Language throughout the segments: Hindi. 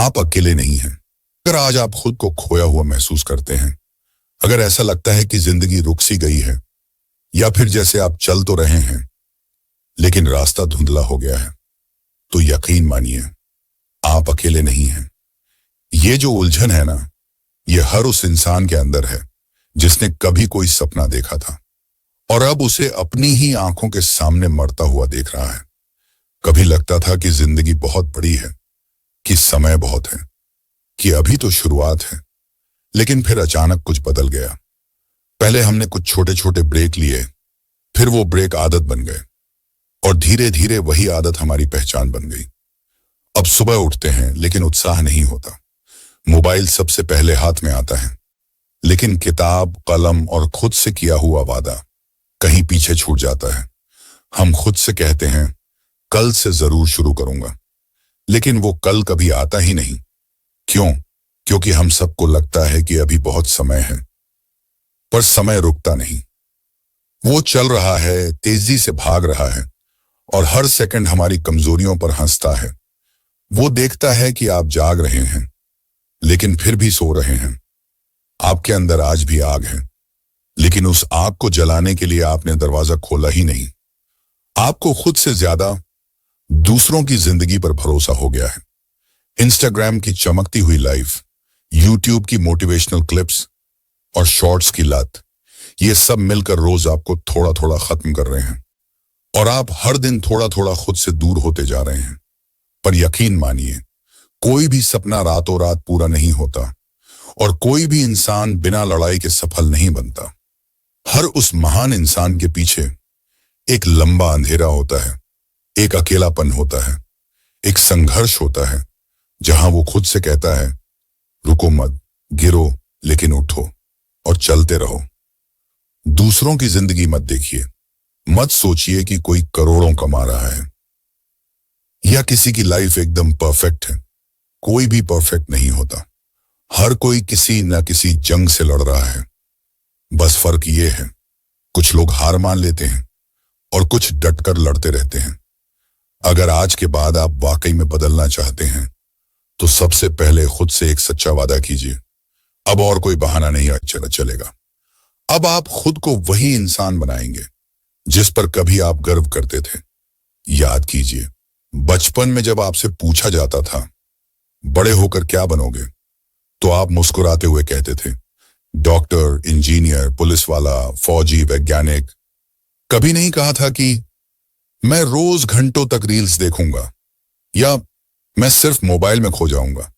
आप अकेले नहीं हैं। अगर आज आप खुद को खोया हुआ महसूस करते हैं, अगर ऐसा लगता है कि जिंदगी रुक सी गई है, या फिर जैसे आप चल तो रहे हैं लेकिन रास्ता धुंधला हो गया है, तो यकीन मानिए आप अकेले नहीं हैं। ये जो उलझन है ना, ये हर उस इंसान के अंदर है जिसने कभी कोई सपना देखा था और अब उसे अपनी ही आंखों के सामने मरता हुआ देख रहा है। कभी लगता था कि जिंदगी बहुत बड़ी है, कि समय बहुत है, कि अभी तो शुरुआत है, लेकिन फिर अचानक कुछ बदल गया। पहले हमने कुछ छोटे छोटे ब्रेक लिए, फिर वो ब्रेक आदत बन गए और धीरे धीरे वही आदत हमारी पहचान बन गई। अब सुबह उठते हैं लेकिन उत्साह नहीं होता। मोबाइल सबसे पहले हाथ में आता है, लेकिन किताब, कलम और खुद से किया हुआ वादा कहीं पीछे छूट जाता है। हम खुद से कहते हैं कल से जरूर शुरू करूंगा, लेकिन वो कल कभी आता ही नहीं। क्यों? क्योंकि हम सबको लगता है कि अभी बहुत समय है, पर समय रुकता नहीं। वो चल रहा है, तेजी से भाग रहा है और हर सेकंड हमारी कमजोरियों पर हंसता है। वो देखता है कि आप जाग रहे हैं, लेकिन फिर भी सो रहे हैं। आपके अंदर आज भी आग है, लेकिन उस आग को जलाने के लिए आपने दरवाजा खोला ही नहीं। आपको खुद से ज्यादा दूसरों की जिंदगी पर भरोसा हो गया है। इंस्टाग्राम की चमकती हुई लाइफ, यूट्यूब की मोटिवेशनल क्लिप्स और शॉर्ट्स की लत, ये सब मिलकर रोज आपको थोड़ा थोड़ा खत्म कर रहे हैं और आप हर दिन थोड़ा थोड़ा खुद से दूर होते जा रहे हैं। पर यकीन मानिए, कोई भी सपना रातों रात पूरा नहीं होता और कोई भी इंसान बिना लड़ाई के सफल नहीं बनता। हर उस महान इंसान के पीछे एक लंबा अंधेरा होता है, एक अकेलापन होता है, एक संघर्ष होता है जहां वो खुद से कहता है रुको मत, गिरो लेकिन उठो और चलते रहो। दूसरों की जिंदगी मत देखिए, मत सोचिए कि कोई करोड़ों कमा रहा है या किसी की लाइफ एकदम परफेक्ट है। कोई भी परफेक्ट नहीं होता। हर कोई किसी न किसी जंग से लड़ रहा है। बस फर्क ये है, कुछ लोग हार मान लेते हैं और कुछ डटकर लड़ते रहते हैं। अगर आज के बाद आप वाकई में बदलना चाहते हैं, तो सबसे पहले खुद से एक सच्चा वादा कीजिए। अब और कोई बहाना नहीं चलेगा। अब आप खुद को वही इंसान बनाएंगे जिस पर कभी आप गर्व करते थे। याद कीजिए, बचपन में जब आपसे पूछा जाता था बड़े होकर क्या बनोगे, तो आप मुस्कुराते हुए कहते थे डॉक्टर, इंजीनियर, पुलिस वाला, फौजी, वैज्ञानिक। कभी नहीं कहा था कि मैं रोज घंटों तक रील्स देखूंगा या मैं सिर्फ मोबाइल में खो जाऊंगा।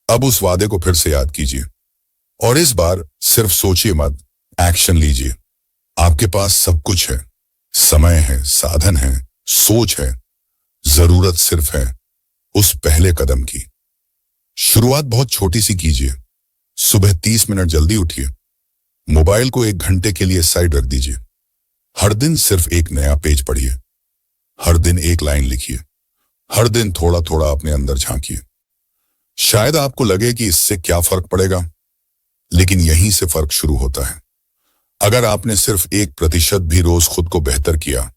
अब उस वादे को फिर से याद कीजिए और इस बार सिर्फ सोचिए मत, एक्शन लीजिए। आपके पास सब कुछ है, समय है, साधन है, सोच है। जरूरत सिर्फ है उस पहले कदम की। शुरुआत बहुत छोटी सी कीजिए। सुबह 30 मिनट जल्दी उठिए। मोबाइल को 1 घंटे के लिए साइड रख दीजिए। हर दिन सिर्फ एक नया पेज पढ़िए। हर दिन एक लाइन लिखिए। हर दिन थोड़ा थोड़ा अपने अंदर झांकिए। शायद आपको लगे कि इससे क्या फर्क पड़ेगा, लेकिन यहीं से फर्क शुरू होता है। अगर आपने सिर्फ 1% भी रोज खुद को बेहतर किया,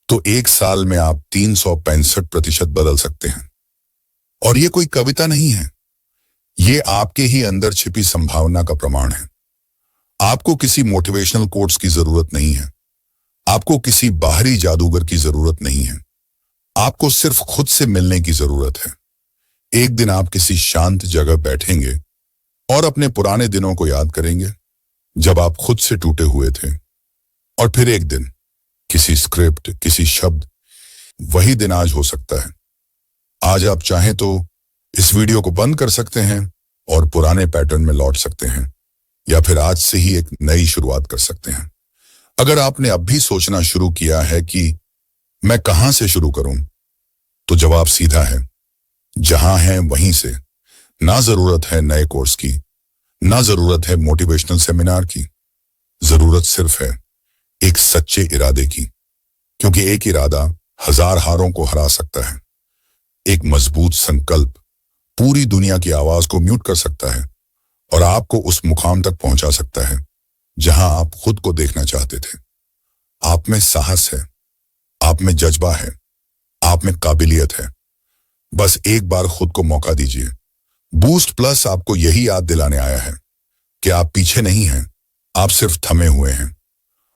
तो 1 साल में आप 365% बदल सकते हैं। और ये कोई कविता नहीं है, ये आपके ही अंदर छिपी संभावना का प्रमाण है। आपको किसी मोटिवेशनल कोट्स की जरूरत नहीं है। आपको किसी बाहरी जादूगर की जरूरत नहीं है। आपको सिर्फ खुद से मिलने की जरूरत है। एक दिन आप किसी शांत जगह बैठेंगे और अपने पुराने दिनों को याद करेंगे, जब आप खुद से टूटे हुए थे। और फिर एक दिन किसी स्क्रिप्ट, किसी शब्द, वही दिन आज हो सकता है। आज आप चाहें तो इस वीडियो को बंद कर सकते हैं और पुराने पैटर्न में लौट सकते हैं, या फिर आज से ही एक नई शुरुआत कर सकते हैं। अगर आपने अब भी सोचना शुरू किया है कि मैं कहां से शुरू करूं, तो जवाब सीधा है, जहां है वहीं से। ना जरूरत है नए कोर्स की, ना जरूरत है मोटिवेशनल सेमिनार की। जरूरत सिर्फ है एक सच्चे इरादे की, क्योंकि एक इरादा 1000 हारों को हरा सकता है। एक मजबूत संकल्प पूरी दुनिया की आवाज को म्यूट कर सकता है और आपको उस मुकाम तक पहुंचा सकता है जहां आप खुद को देखना चाहते थे। आप में साहस है, आप में जज्बा है, आप में काबिलियत है। बस एक बार खुद को मौका दीजिए बूस्ट प्लस आपको यही याद दिलाने आया है कि आप पीछे नहीं हैं, आप सिर्फ थमे हुए हैं,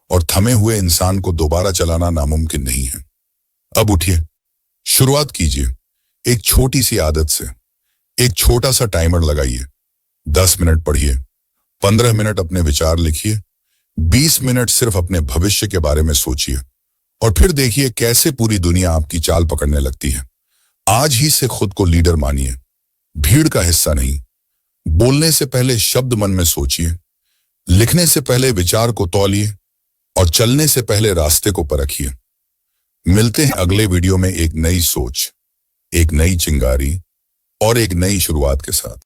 और थमे हुए इंसान को दोबारा चलाना नामुमकिन नहीं है। अब उठिए, शुरुआत कीजिए एक छोटी सी आदत से। एक छोटा सा टाइमर लगाइए, 10 मिनट पढ़िए, 15 मिनट अपने विचार लिखिए, 20 मिनट सिर्फ अपने भविष्य के बारे में सोचिए, और फिर देखिए कैसे पूरी दुनिया आपकी चाल पकड़ने लगती है। आज ही से खुद को लीडर मानिए, भीड़ का हिस्सा नहीं। बोलने से पहले शब्द मन में सोचिए, लिखने से पहले विचार को तौलिए, और चलने से पहले रास्ते को परखिए। मिलते हैं अगले वीडियो में एक नई सोच, एक नई चिंगारी और एक नई शुरुआत के साथ।